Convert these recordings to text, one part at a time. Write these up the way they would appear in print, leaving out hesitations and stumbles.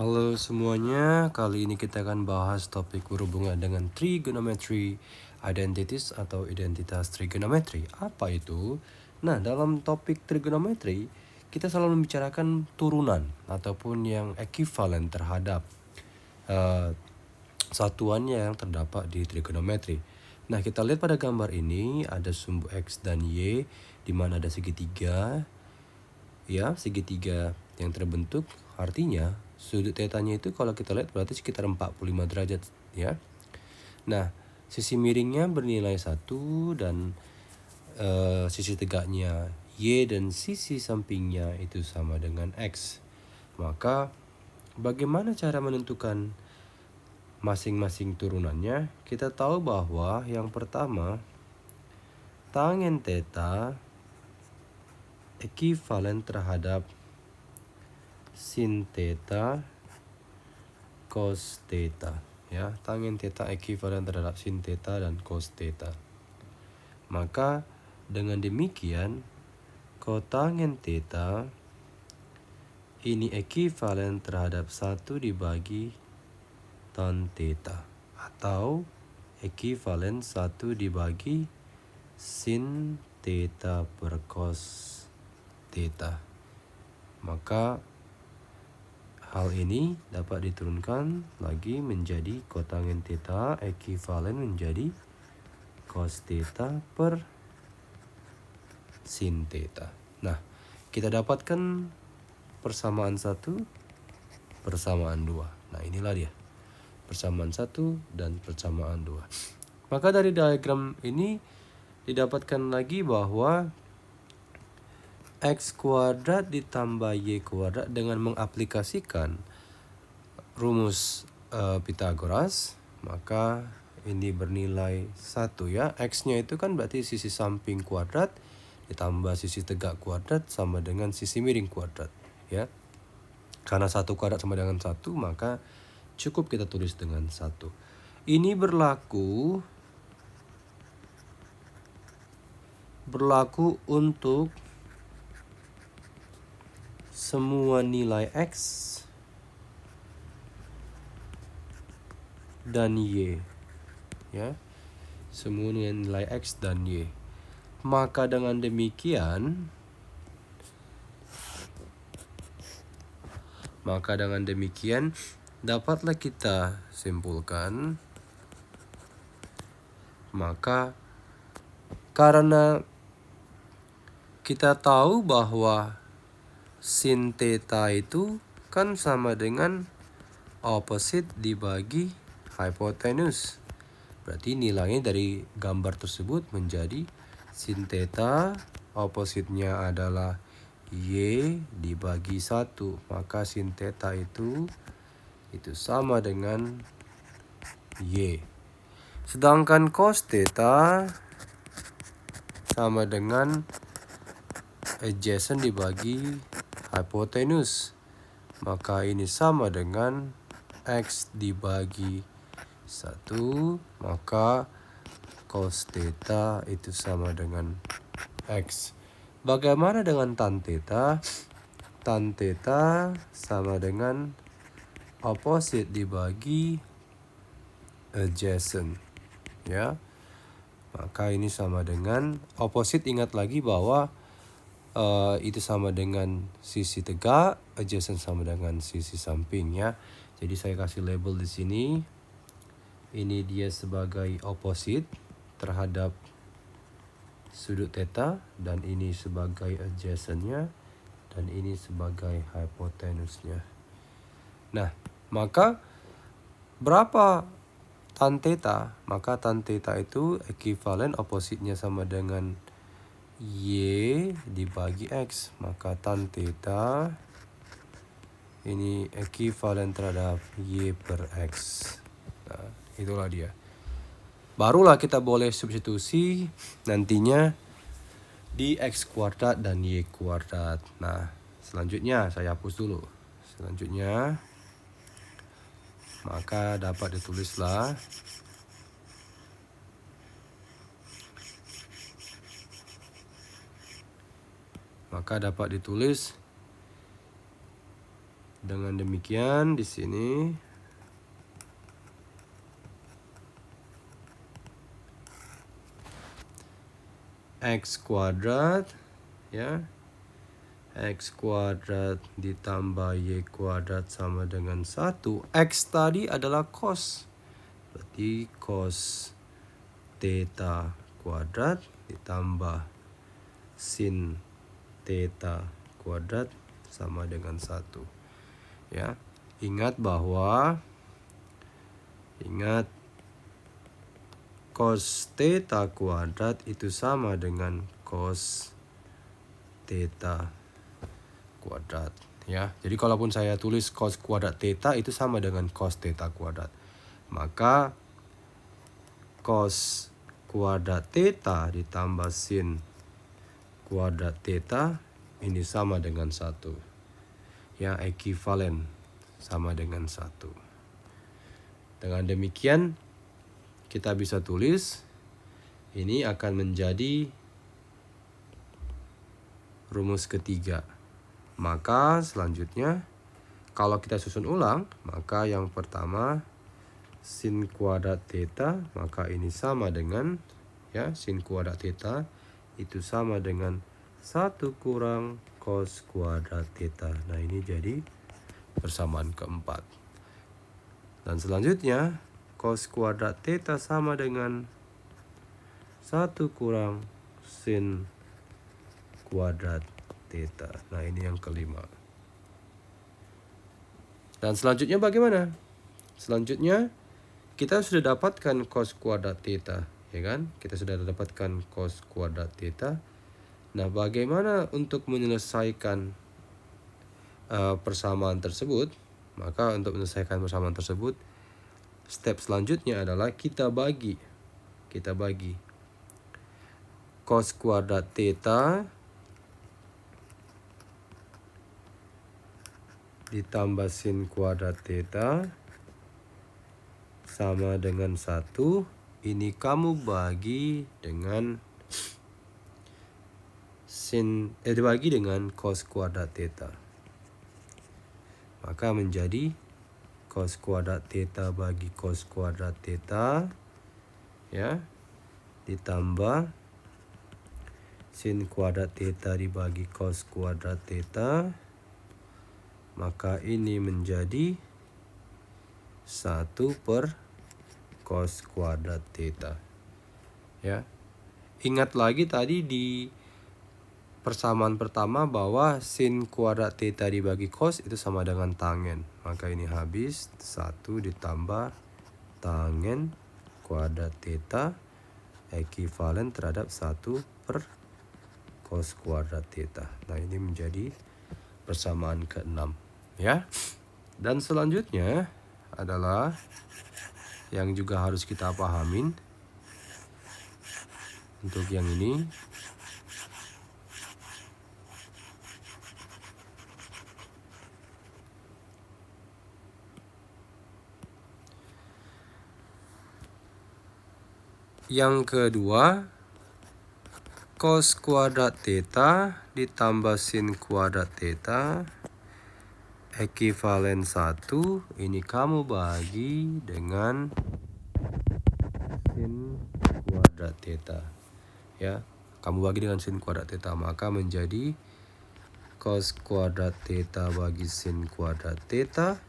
Halo semuanya, kali ini kita akan bahas topik berhubungan dengan trigonometry identities atau identitas trigonometri. Apa itu? Nah, dalam topik trigonometri, kita selalu membicarakan turunan ataupun yang ekuivalen terhadap satuannya yang terdapat di trigonometri. Nah, kita lihat pada gambar ini ada sumbu X dan Y, di mana ada segitiga. Ya, segitiga yang terbentuk artinya sudut tetanya itu kalau kita lihat berarti sekitar 45 derajat ya. Nah, sisi miringnya bernilai 1 dan sisi tegaknya Y dan sisi sampingnya itu sama dengan X. Maka bagaimana cara menentukan masing-masing turunannya? Kita tahu bahwa yang pertama tangen theta ekuivalen terhadap sin theta cos theta ya. Tangen theta ekuivalen terhadap sin theta dan cos theta. Maka dengan demikian kotangen theta ini ekuivalen terhadap 1 dibagi tan theta atau ekuivalen 1 dibagi sin theta per cos theta. Maka hal ini dapat diturunkan lagi menjadi kotangen theta ekuivalen menjadi cos theta per sin theta. Nah, kita dapatkan persamaan 1, persamaan 2. Nah, inilah dia. Persamaan 1 dan persamaan 2. Maka dari diagram ini didapatkan lagi bahwa X kuadrat ditambah Y kuadrat dengan mengaplikasikan rumus Pythagoras, maka ini bernilai 1 ya. X-nya itu kan berarti sisi samping kuadrat ditambah sisi tegak kuadrat sama dengan sisi miring kuadrat ya. Karena 1 kuadrat sama dengan 1, maka cukup kita tulis dengan 1. Ini berlaku untuk semua nilai X dan Y ya. Semua nilai X dan Y. Maka dengan demikian dapatlah kita simpulkan, maka karena kita tahu bahwa sin theta itu kan sama dengan opposite dibagi hypotenuse. Berarti nilainya dari gambar tersebut menjadi sin theta, opposite-nya adalah Y dibagi 1. Maka sin theta itu sama dengan Y. Sedangkan cos theta sama dengan adjacent dibagi hypotenuse. Maka ini sama dengan X dibagi 1. Maka cos theta itu sama dengan X. Bagaimana dengan tan theta? Tan theta sama dengan opposite dibagi adjacent ya. Maka ini sama dengan opposite, ingat lagi bahwa itu sama dengan sisi tegak, adjacent sama dengan sisi samping ya. Jadi saya kasih label di sini. Ini dia sebagai opposite terhadap sudut theta, dan ini sebagai adjacent-nya, dan ini sebagai hypotenuse-nya. Nah, maka berapa tan theta? Maka tan theta itu ekuivalen opposite-nya sama dengan Y dibagi X. Maka tan theta ini ekuivalen terhadap Y per X. Nah, itulah dia. Barulah kita boleh substitusi nantinya di X kuadrat dan Y kuadrat. Nah, selanjutnya saya hapus dulu. Selanjutnya, maka dapat ditulislah Dengan demikian di sini X kuadrat, ya, X kuadrat ditambah Y kuadrat sama dengan 1. X tadi adalah cos. Berarti cos theta kuadrat ditambah sin theta kuadrat sama dengan 1. Ya, ingat cos theta kuadrat itu sama dengan cos theta kuadrat, ya. Jadi kalaupun saya tulis cos kuadrat theta itu sama dengan cos theta kuadrat. Maka cos kuadrat theta ditambah sin kuadrat theta ini sama dengan 1. Ya, ekivalen sama dengan 1. Dengan demikian kita bisa tulis ini akan menjadi rumus ketiga. Maka selanjutnya kalau kita susun ulang, maka yang pertama sin kuadrat theta, maka ini sama dengan, ya, sin kuadrat theta itu sama dengan 1 kurang cos kuadrat theta. Nah, ini jadi persamaan keempat. Dan selanjutnya cos kuadrat theta sama dengan 1 kurang sin kuadrat theta. Nah, ini yang kelima. Dan selanjutnya bagaimana? Selanjutnya kita sudah dapatkan cos kuadrat theta, ya kan? Kita sudah dapatkan cos kuadrat theta. Nah, bagaimana untuk menyelesaikan persamaan tersebut? Maka untuk menyelesaikan persamaan tersebut, step selanjutnya adalah kita bagi cos kuadrat theta ditambah sin kuadrat theta sama dengan 1. Ini kamu bagi dengan dibagi dengan cos kuadrat theta. Maka menjadi cos kuadrat theta bagi cos kuadrat theta, ya, ditambah sin kuadrat theta dibagi cos kuadrat theta. Maka ini menjadi 1 per cos kuadrat theta. Ya. Ingat lagi tadi di persamaan pertama bahwa sin kuadrat theta dibagi cos itu sama dengan tangen. Maka ini habis 1 ditambah tangen kuadrat theta ekivalen terhadap 1 per cos kuadrat theta. Nah, ini menjadi persamaan ke-6, ya. Dan selanjutnya adalah yang juga harus kita pahamin untuk yang ini. Yang kedua, cos kuadrat theta ditambah sin kuadrat theta ekivalen 1. Ini kamu bagi dengan sin kuadrat theta. Ya, kamu bagi dengan sin kuadrat theta, maka menjadi cos kuadrat theta bagi sin kuadrat theta,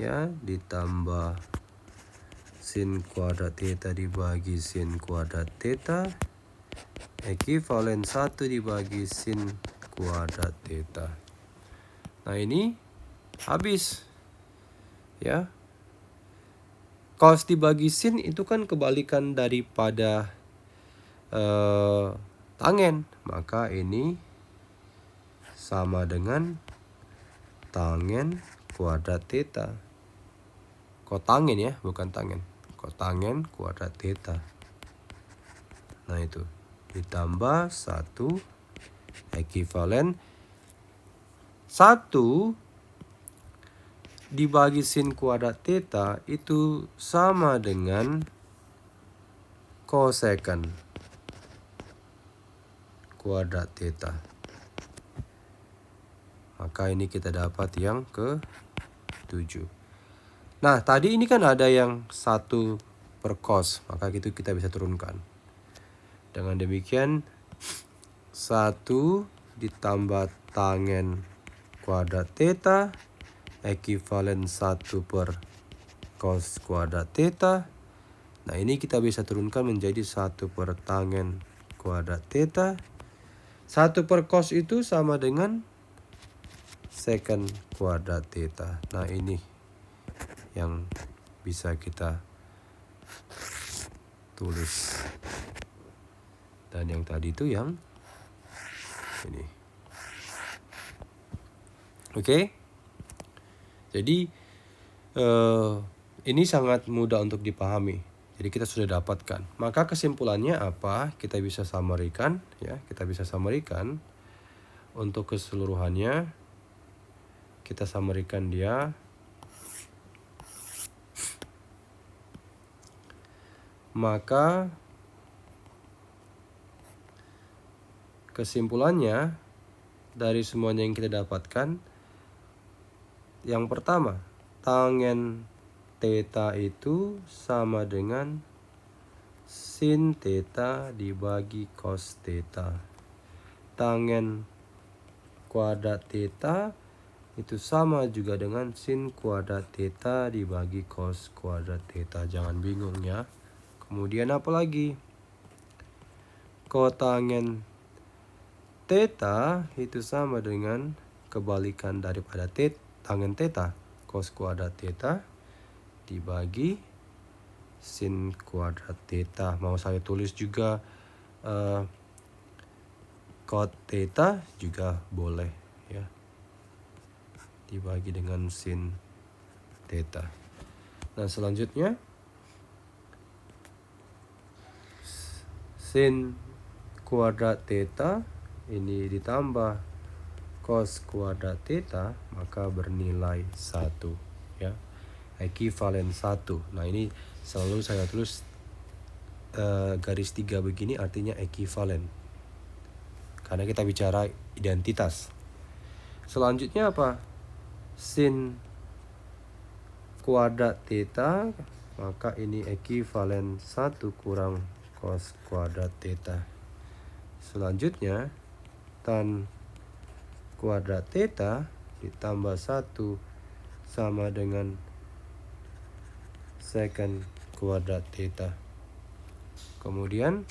ya, ditambah sin kuadrat theta dibagi sin kuadrat theta ekivalen 1 dibagi sin kuadrat theta. Nah, ini habis, ya. Cos dibagi sin itu kan kebalikan daripada tangen. Maka ini sama dengan tangen kuadrat theta. Kotangen, ya, bukan tangen. Kotangen kuadrat theta. Nah, itu ditambah 1 ekivalen 1 dibagi sin kuadrat theta itu sama dengan cosecant kuadrat theta. Maka ini kita dapat yang ke-7. Nah, tadi ini kan ada yang 1 per cos, maka itu kita bisa turunkan. Dengan demikian 1 ditambah tangen kuadrat theta ekivalen 1 per cos kuadrat theta. Nah, ini kita bisa turunkan menjadi 1 per tangen kuadrat theta. 1 per cos itu sama dengan secant kuadrat theta. Nah, ini yang bisa kita tulis. Dan yang tadi itu yang ini. Oke? Jadi ini sangat mudah untuk dipahami. Jadi kita sudah dapatkan. Maka kesimpulannya apa? Kita bisa summary-kan ya. Kita bisa summary-kan untuk keseluruhannya. Kita summary-kan dia. Maka kesimpulannya dari semuanya yang kita dapatkan, yang pertama, tangen theta itu sama dengan sin theta dibagi cos theta. Tangen kuadrat theta itu sama juga dengan sin kuadrat theta dibagi cos kuadrat theta. Jangan bingung ya. Kemudian apa lagi? Kotangen theta itu sama dengan kebalikan daripada tangen theta, cos kuadrat theta dibagi sin kuadrat theta. Mau saya tulis juga cot theta juga boleh ya. Dibagi dengan sin theta. Nah, selanjutnya sin kuadrat theta ini ditambah cos kuadrat theta, maka bernilai 1 ya. Ekivalen 1. Nah, ini selalu saya tulis garis 3 begini, artinya ekivalen. Karena kita bicara identitas. Selanjutnya apa? Sin kuadrat theta, maka ini ekivalen 1 kurang cos kuadrat theta. Selanjutnya tan kuadrat theta ditambah 1 sama dengan secant kuadrat theta. Kemudian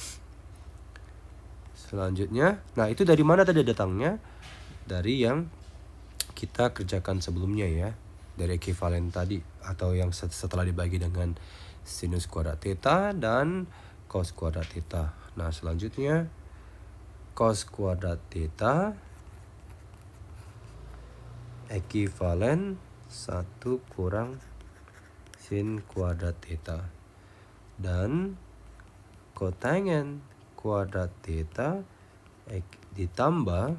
selanjutnya, nah itu dari mana tadi datangnya? Dari yang kita kerjakan sebelumnya ya. Dari ekivalen tadi, atau yang setelah dibagi dengan sinus kuadrat theta dan cos kuadrat theta. Nah, selanjutnya cos kuadrat theta ekivalen 1 kurang sin kuadrat theta. Dan kotangen kuadrat theta ditambah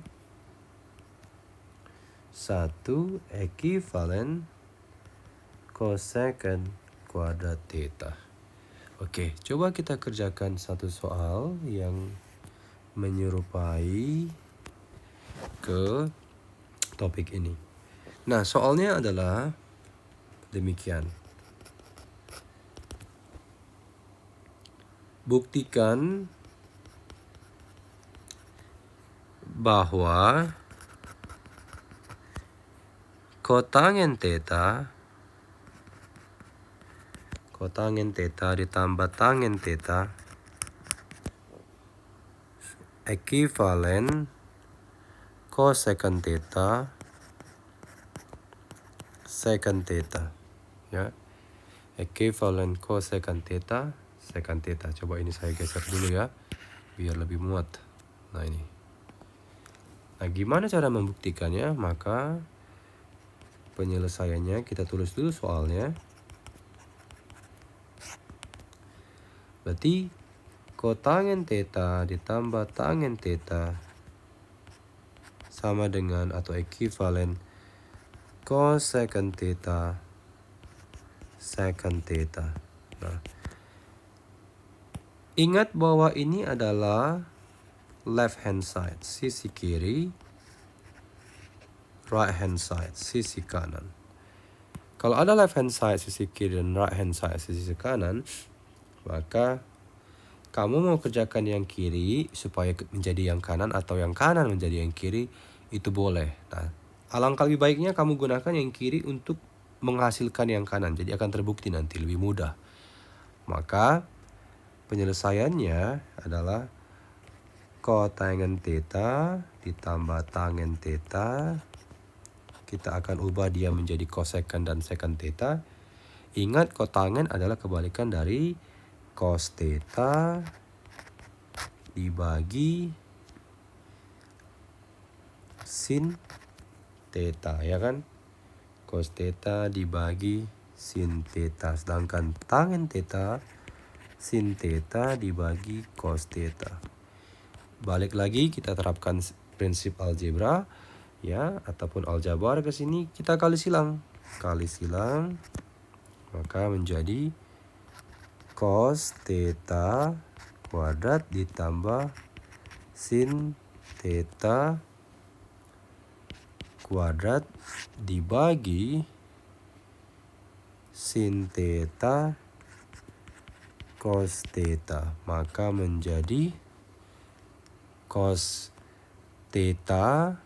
1 ekivalen cosecant kuadrat theta. Oke, coba kita kerjakan satu soal yang menyerupai ke topik ini. Nah, soalnya adalah demikian. Buktikan bahwa kotangen theta ditambah tangen theta ekivalen cosecant theta secant theta ya. Ekivalen cosecant theta secant theta. Coba ini saya geser dulu ya biar lebih muat. Nah, ini. Nah, gimana cara membuktikannya? Maka penyelesaiannya kita tulis dulu soalnya. Berarti kotangen theta ditambah tangen theta sama dengan atau ekivalen cosecant theta secant theta. Nah, ingat bahwa ini adalah left hand side, sisi kiri. right hand side, sisi kanan. Kalau ada left hand side, sisi kiri, dan right hand side, sisi kanan, maka kamu mau kerjakan yang kiri supaya menjadi yang kanan atau yang kanan menjadi yang kiri, itu boleh. Nah, alangkah lebih baiknya kamu gunakan yang kiri untuk menghasilkan yang kanan. Jadi akan terbukti nanti lebih mudah. Maka penyelesaiannya adalah kotangen theta ditambah tangen theta. Kita akan ubah dia menjadi cosecant dan secant theta. Ingat, kotangen adalah kebalikan dari cos theta dibagi sin theta, ya kan? Cos theta dibagi sin theta. Sedangkan tangen theta, sin theta dibagi cos theta. Balik lagi kita terapkan prinsip algebra, ya, ataupun aljabar ke sini, kita kali silang. Kali silang, maka menjadi cos theta kuadrat ditambah sin theta kuadrat dibagi sin theta cos theta. Maka menjadi cos theta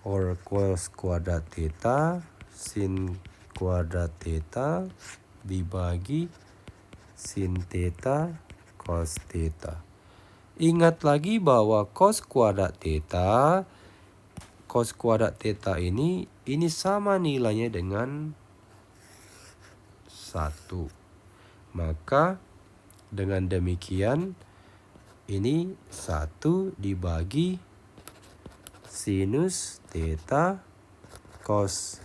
or cos kuadrat theta sin kuadrat theta dibagi sin theta cos theta. Ingat lagi bahwa cos kuadrat theta ini sama nilainya dengan 1. Maka dengan demikian ini 1 dibagi sinus theta cos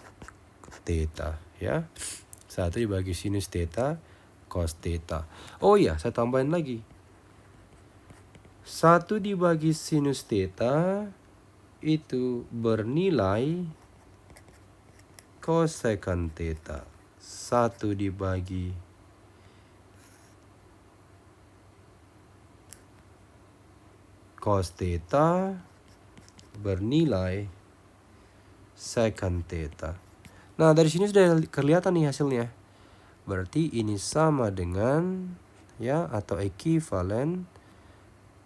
theta, ya. 1 dibagi sinus theta cos theta. Oh ya, saya tambahin lagi. 1 dibagi sinus theta itu bernilai cosecant theta. 1 dibagi cos theta bernilai secant theta. Nah, dari sini sudah kelihatan nih hasilnya. Berarti ini sama dengan, ya, atau ekuivalen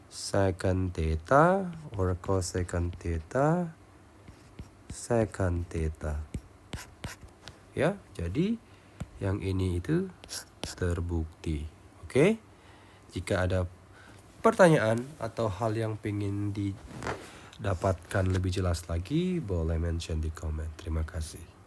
secant theta or cosecant theta secant theta. Ya, jadi yang ini itu terbukti. Oke? Jika ada pertanyaan atau hal yang pengen didapatkan lebih jelas lagi, boleh mention di komen. Terima kasih.